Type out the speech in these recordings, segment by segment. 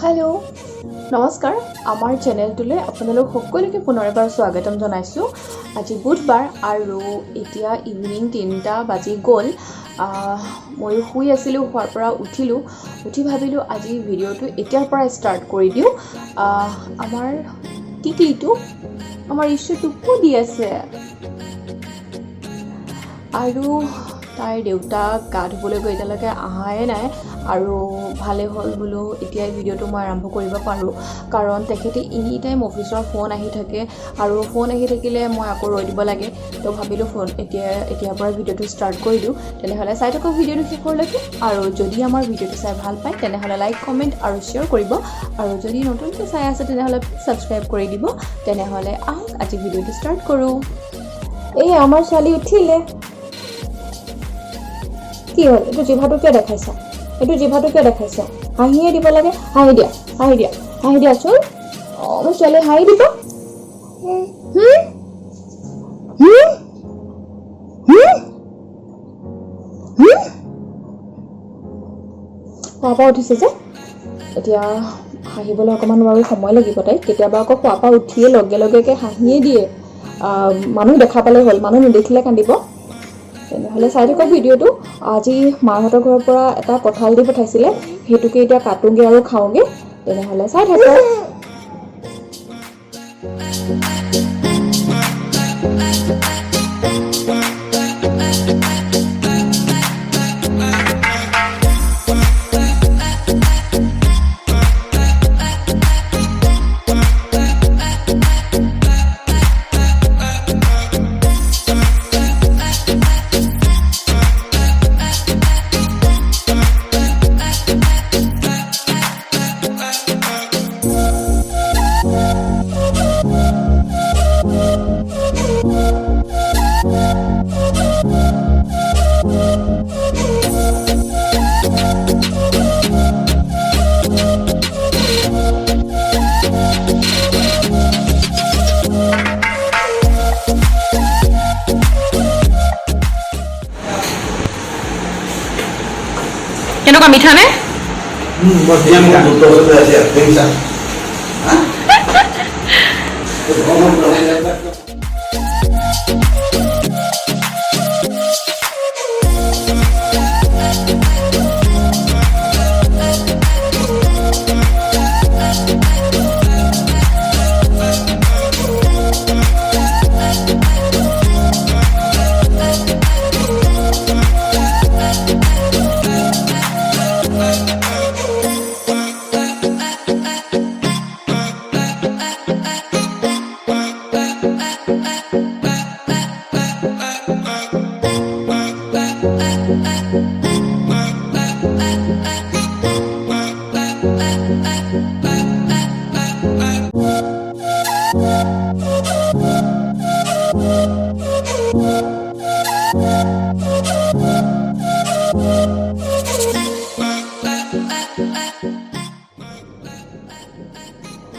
Hello' নমস্কাৰ আমাৰ চেনেলটোলৈ আপোনালোক সকলোকে পুনৰ এবাৰ স্বাগতম জনাইছোঁ। আজি বুধবাৰ আৰু এতিয়া ইভিনিং 3টা বাজি গ'ল। মই শুই আছিলোঁ, শুৱাৰ পৰা উঠি ভাবিলোঁ আজি ভিডিঅ'টো এতিয়াৰ পৰা ষ্টাৰ্ট কৰি দিওঁ। আমাৰ টিকলিটো আমাৰ ইছ্যুটোকো দি আছে আৰু তাইৰ দেউতাক গা ধুবলৈ গৈ এতিয়ালৈকে অহাই নাই আৰু ভালে হ'ল বোলো এতিয়াই ভিডিঅ'টো মই আৰম্ভ কৰিব পাৰোঁ, কাৰণ তেখেতে এনি টাইম অফিচৰ ফোন আহি থাকে আৰু ফোন আহি থাকিলে মই আকৌ ৰৈ দিব লাগে। তো ভাবিলোঁ এতিয়াৰ পৰা ভিডিঅ'টো ষ্টাৰ্ট কৰি দিওঁ। তেনেহ'লে চাই থাকক ভিডিঅ'টো শেষলৈকে, আৰু যদি আমাৰ ভিডিঅ'টো চাই ভাল পায় তেনেহ'লে লাইক কমেণ্ট আৰু শ্বেয়াৰ কৰিব, আৰু যদি নতুনকৈ চাই আছে তেনেহ'লে ছাবস্ক্ৰাইব কৰি দিব। তেনেহ'লে আহক আজি ভিডিঅ'টো ষ্টাৰ্ট কৰোঁ। এই আমাৰ ছোৱালী উঠিলে। কি হ'ল? এইটো জিভাটো কিয় দেখাইছা? হাঁহিয়ে দিব লাগে। হাঁহি দিয়াচোন। মোৰ ছোৱালী হাঁহি দিব। শুৱাৰ পৰা উঠিছে যে এতিয়া হাঁহিবলৈ অকণমান বাৰু সময় লাগিব তাইক। কেতিয়াবা আকৌ শুৱাৰ পৰা উঠিয়ে লগে হাঁহিয়ে দিয়ে। মানুহ দেখা পালে হ'ল, মানুহ নেদেখিলে কান্দিব। তেনেহ'লে চাই থাকক ভিডিঅ'টো। আজি মাহঁতৰ ঘৰৰ পৰা এটা কঁঠাল দি পঠাইছিলে, সেইটোকে এতিয়া কাটোগে আৰু খাওঁগে। তেনেহ'লে চাই থাকক। কেনেকুৱা মিঠা নে?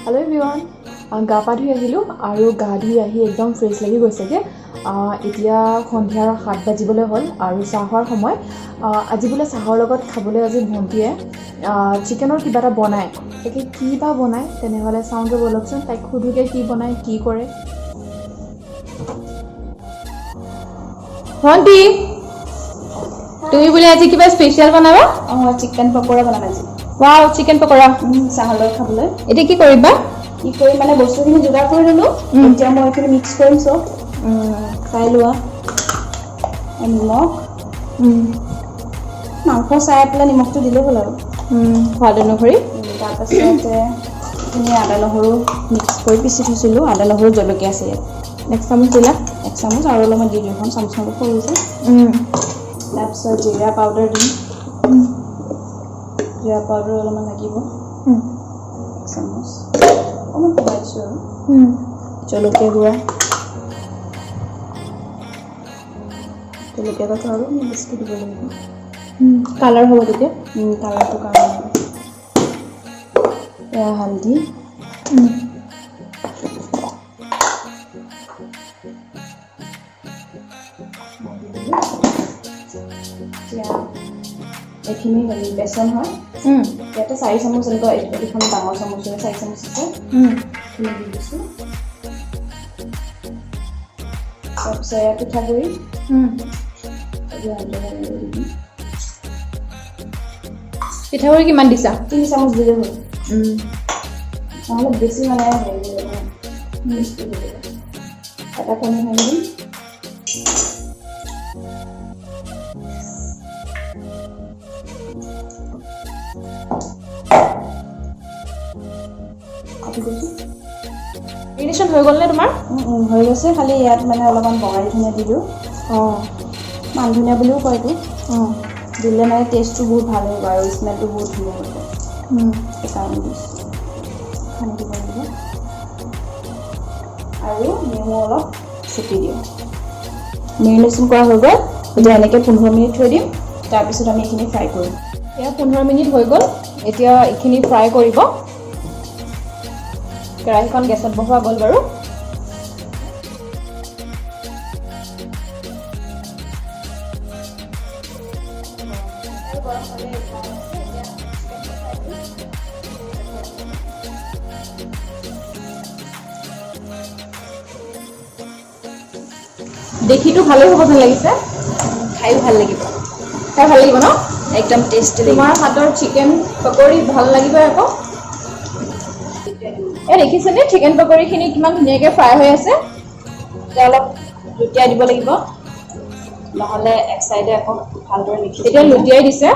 হেল্ল' এভৰিৱান, গা পা ধুই আহিলোঁ আৰু গা ধুই আহি একদম ফ্ৰেছ লাগি গৈছেগৈ। এতিয়া সন্ধিয়াৰ 7 বাজিবলৈ হ'ল আৰু চাহ খোৱাৰ সময়। আজি বোলে চাহৰ লগত খাবলৈ আজি ভণ্টীয়ে চিকেনৰ কিবা এটা বনায়। তাকে কি বা বনায়, তেনেহ'লে চাওঁগৈ ব'লকচোন। তাইক সোধোগৈ কি বনায়, কি কৰে। ভণ্টি, তুমি বোলে আজি কিবা স্পেচিয়েল বনাবা? চিকেন পকৰা বনাম আজি। ৱাও, চিকেন পকৰা চাহৰ লগত খাবলৈ। এতিয়া কি কৰিবা? কি কৰিম মানে বস্তুখিনি যোগাৰ কৰি ল'লোঁ। এতিয়া মই এইখিনি মিক্স কৰিম চব। চাই লোৱা নিমখ, মাংস চাই পেলাই নিমখটো দিলেই হ'ল আৰু সোৱাদ অনুসৰি। তাৰপাছতে এইখিনি আদা নহৰু মিক্স কৰি পিচি থৈছিলোঁ। আদা নহৰু জলকীয়া আছে ইয়াত। 1 চামুচ দিলা? 1 চামুচ আৰু অলপমান দি দিওঁ, এখন চামুচ সৰু যে। তাৰপিছত জিৰা পাউডাৰ দিম। জিৰা পাউডাৰ অলপমান লাগিব, 1 চামুচ। অকণমান পেলাইছোঁ আৰু জলকীয়া গুড়া, জলকীয়া গুড়াটো আৰু বেছিকৈ দিব লাগিব। কালাৰ হ'ব তেতিয়া। কালাৰটো কাৰণে এয়া হালধি, এতিয়া এইখিনি বেচন হয়, ইয়াতে 4 চামুচ এনেকুৱা এইখন ডাঙৰ চামুচেৰে 4 চামুচ আছে দি দিছোঁ তাৰপিছত এয়া পিঠাগুড়ি পিঠাগুড়ি কিমান দিছা 3 চামুচ দিলে হ'ল নহ'লে বেছি মানে এটা কণী ভাঙি দিম মেৰিনেশ্যন হৈ গ'ল নে তোমাৰ হৈ গৈছে খালি ইয়াত মানে অলপমান বঙালী ধনিয়া দিলোঁ মান ধনিয়া বুলিও কয় এইটো দিলে মানে টেষ্টটো বহুত ভাল হ'ব আৰু স্মেলটো বহুত ধুনীয়া হ'ব সেইকাৰণে দিছোঁ সানি দিব লাগিব আৰু নেমু অলপ চেপি দিওঁ মেৰিনেশ্যন কৰা হৈ গ'ল এতিয়া এনেকৈ 15 মিনিট থৈ দিম তাৰপিছত আমি এইখিনি ফ্ৰাই কৰিম এয়া 15 মিনিট হৈ গ'ল এতিয়া এইখিনি ফ্ৰাই কৰিব কেৰাহীখন গেছত বহোৱা গ'ল বাৰু দেখিটো ভালেই হ'ব যেন লাগিছে খায়ো ভাল লাগিব খাই ভাল লাগিব ন একদম টেষ্টি তোমাৰ হাতৰ চিকেন পকৰি ভাল লাগিব আকৌ দেখিছেনে চিকেন পকৰিখিনি কিমান ধুনীয়াকৈ ফ্ৰাই হৈ আছে এতিয়া অলপ লুটিয়াই দিব লাগিব নহ'লে এক চাইডে আকৌ ভালদৰে নিখি এতিয়া লুটিয়াই দিছে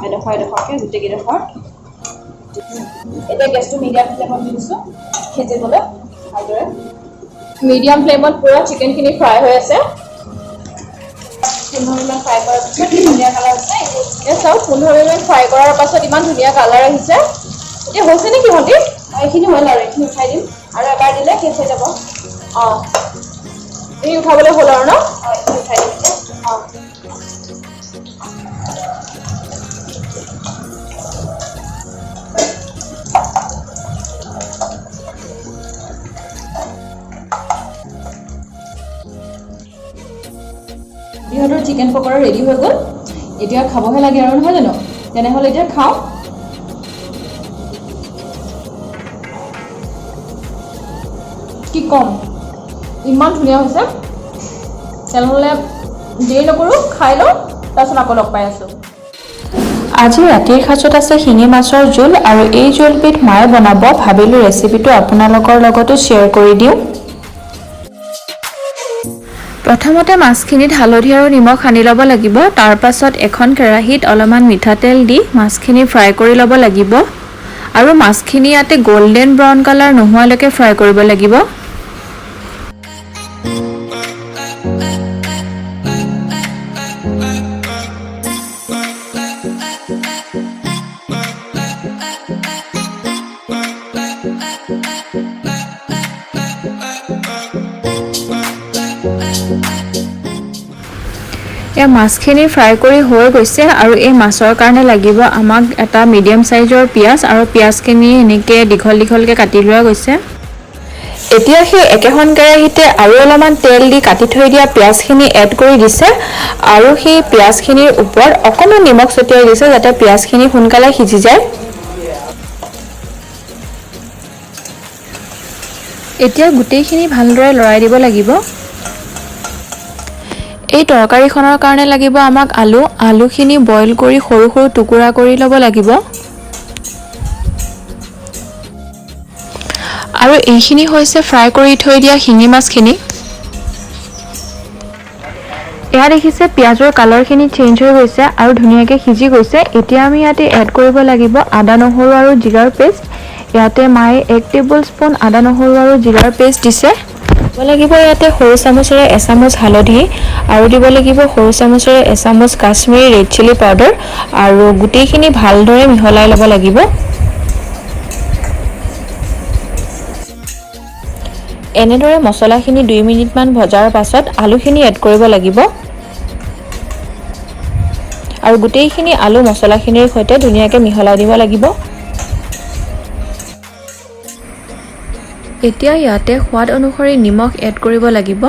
এডোখৰকৈ গোটেইকেইডোখৰ এতিয়া গেছটো মিডিয়াম ফ্লেমত দি দিছোঁ সিজিবলৈ ভালদৰে মিডিয়াম ফ্লেমত পুৰা চিকেনখিনি ফ্ৰাই হৈ আছে 15 মিনিটমান ফ্ৰাই কৰাৰ পিছত ধুনীয়া কালাৰ হৈছে এই চাওক 15 মিনিট ফ্ৰাই কৰাৰ পাছত ইমান ধুনীয়া কালাৰ আহিছে এতিয়া হৈছে নেকি ভণ্টি এইখিনি হ'ল আৰু এইখিনি উঠাই দিম আৰু এবাৰ দিলে শেষ হৈ যাব এই উঠাবলৈ হ'ল আৰু ন এইখিনি উঠাই দিম ইহঁতৰ চিকেন পকৰা ৰেডি হৈ গ'ল এতিয়া খাবহে লাগে আৰু নহয় জানো তেনেহ'লে এতিয়া খাওঁ কি কম ইমান ধুনীয়া হৈছে তেনেহ'লে দেৰি নকৰোঁ খাই লওঁ তাৰপিছত আকৌ লগ পাই আছোঁ আজি ৰাতিৰ সাজত আছে শিঙি মাছৰ জোল আৰু এই জোলবিধ মায়ে বনাব ভাবিলোঁ ৰেচিপিটো আপোনালোকৰ লগতো শ্বেয়াৰ কৰি দিওঁ প্ৰথমতে মাছখিনিত হালধি আৰু নিমখ সানি ল'ব লাগিব তাৰ পাছত এখন কেৰাহীত অলপমান মিঠাতেল দি মাছখিনি ফ্ৰাই কৰি ল'ব লাগিব আৰু মাছখিনি ইয়াতে গোল্ডেন ব্ৰাউন কালাৰ নোহোৱালৈকে ফ্ৰাই কৰিব লাগিব মাছখিনি ফ্ৰাই কৰি হৈ গৈছে আৰু এই মাছৰ কাৰণে লাগিব আমাক এটা মিডিয়াম সাইজৰ পিয়াজ আৰু পিয়াজখিনি এনেকৈ দীঘল দীঘলকৈ কাটি লোৱা গৈছে এতিয়া সেই একেখন কেৰাহীতে আৰু অলপমান তেল দি কাটি থৈ দিয়া পিয়াজখিনি এড কৰি দিছে আৰু সেই পিয়াজখিনিৰ ওপৰত অকণমান নিমখ ছটিয়াই দিছে যাতে পিয়াজখিনি সোনকালে সিজি যায় এতিয়া গোটেইখিনি ভালদৰে লৰাই দিব লাগিব এই তৰকাৰীখনৰ কাৰণে লাগিব আমাক আলুখিনি বইল কৰি সৰু সৰু টুকুৰা কৰি ল'ব লাগিব আৰু এইখিনি হৈছে ফ্ৰাই কৰি থৈ দিয়া শিঙি মাছখিনি এয়া দেখিছে পিয়াজৰ কালাৰখিনি চেঞ্জ হৈ গৈছে আৰু ধুনীয়াকৈ সিজি গৈছে এতিয়া আমি ইয়াতে এড কৰিব লাগিব আদা নহৰু আৰু জিৰাৰ পেষ্ট ইয়াতে মায়ে 1 টেবুল স্পুন আদা নহৰু আৰু জিৰাৰ পেষ্ট দিছে দিব লাগিব ইয়াতে সৰু চামুচেৰে এচামুচ হালধি আৰু দিব লাগিব সৰু চামুচেৰে এচামুচ কাশ্মীৰী ৰেড চিলি পাউডাৰ আৰু গোটেইখিনি ভালদৰে মিহলাই ল'ব লাগিব এনেদৰে মছলাখিনি 2 মিনিটমান ভজাৰ পাছত আলুখিনি এড কৰিব লাগিব আৰু গোটেইখিনি আলু মছলাখিনিৰ সৈতে ধুনীয়াকৈ মিহলাই দিব লাগিব এতিয়া ইয়াতে সোৱাদ অনুসৰি নিমখ এড কৰিব লাগিব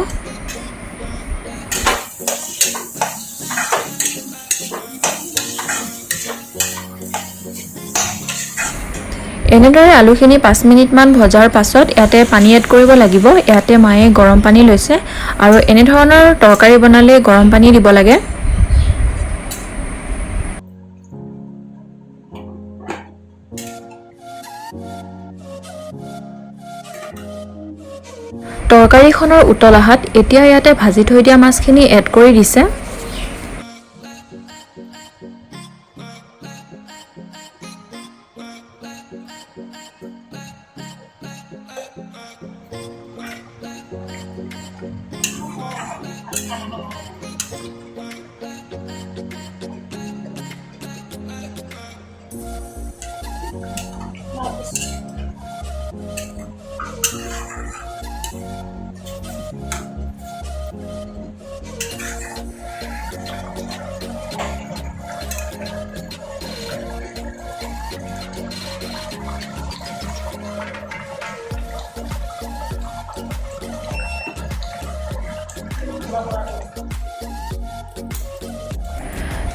এনেদৰে আলুখিনি 5 মিনিটমান ভজাৰ পাছত ইয়াতে পানী এড কৰিব লাগিব। ইয়াতে মায়ে গৰম পানী লৈছে আৰু এনেধৰণৰ তৰকাৰী বনালে গৰম পানী দিব লাগে। তৰকাৰীখনৰ উতল অহাত এতিয়া ইয়াতে ভাজি থৈ দিয়া মাছখিনি এড কৰি দিছে।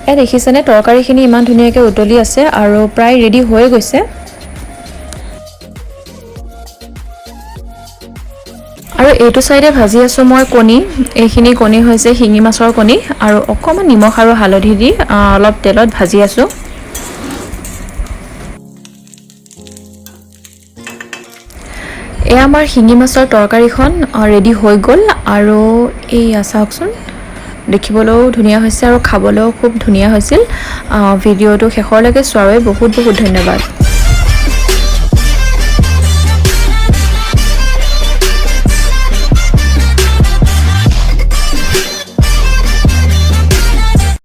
এই দেখিছেনে তৰকাৰীখিনি ইমান ধুনীয়াকৈ উতলি আছে আৰু প্ৰায় ৰেডি হৈ গৈছে। আৰু এইটো সাইডে ভাজি আছো মই কণী। এইখিনি কণী হৈছে শিঙি মাছৰ কণী আৰু অকমান নিমখ আৰু হালধি দি অলপ তেলত ভাজি আছো। এই আমাৰ শিঙি মাছৰ তৰকাৰীখন ৰেডি হৈ গ'ল আৰু এই চাওকচোন দেখিবলৈও ধুনীয়া হৈছে আৰু খাবলৈও খুব ধুনীয়া হৈছিল। ভিডিঅ'টো শেষলৈকে চোৱাৰ বাবে বহুত বহুত ধন্যবাদ।